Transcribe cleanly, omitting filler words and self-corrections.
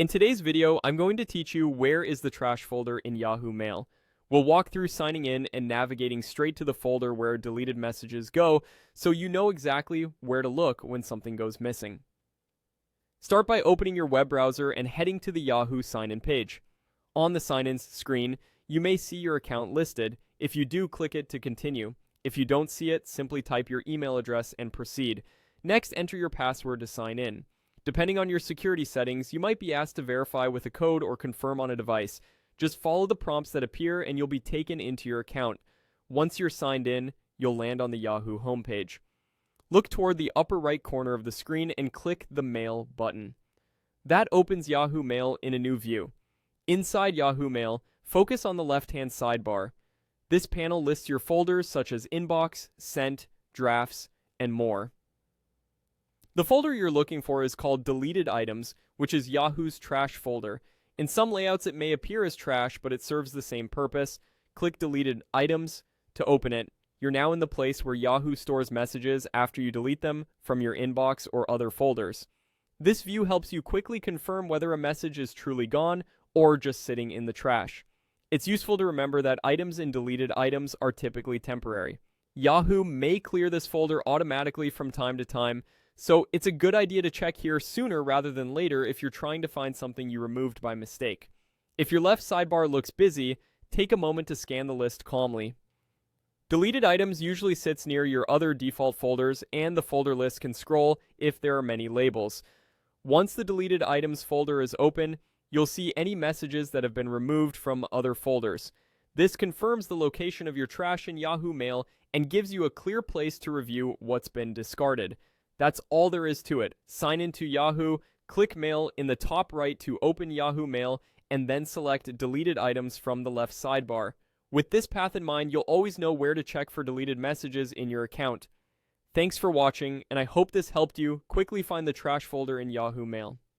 In today's video, I'm going to teach you where is the trash folder in Yahoo Mail. We'll walk through signing in and navigating straight to the folder where deleted messages go, so you know exactly where to look when something goes missing. Start by opening your web browser and heading to the Yahoo sign-in page. On the sign-in screen, you may see your account listed. If you do, click it to continue. If you don't see it, simply type your email address and proceed. Next, enter your password to sign in. Depending on your security settings, you might be asked to verify with a code or confirm on a device. Just follow the prompts that appear and you'll be taken into your account. Once you're signed in, you'll land on the Yahoo homepage. Look toward the upper right corner of the screen and click the Mail button. That opens Yahoo Mail in a new view. Inside Yahoo Mail, focus on the left-hand sidebar. This panel lists your folders such as Inbox, Sent, Drafts, and more. The folder you're looking for is called Deleted Items, which is Yahoo's trash folder. In some layouts it may appear as trash, but it serves the same purpose. Click Deleted Items to open it. You're now in the place where Yahoo stores messages after you delete them from your inbox or other folders. This view helps you quickly confirm whether a message is truly gone or just sitting in the trash. It's useful to remember that items in deleted items are typically temporary. Yahoo may clear this folder automatically from time to time, so it's a good idea to check here sooner rather than later if you're trying to find something you removed by mistake. If your left sidebar looks busy, take a moment to scan the list calmly. Deleted items usually sits near your other default folders, and the folder list can scroll if there are many labels. Once the deleted items folder is open, you'll see any messages that have been removed from other folders. This confirms the location of your trash in Yahoo Mail and gives you a clear place to review what's been discarded. That's all there is to it. Sign into Yahoo, click Mail in the top right to open Yahoo Mail, and then select Deleted Items from the left sidebar. With this path in mind, you'll always know where to check for deleted messages in your account. Thanks for watching, and I hope this helped you quickly find the trash folder in Yahoo Mail.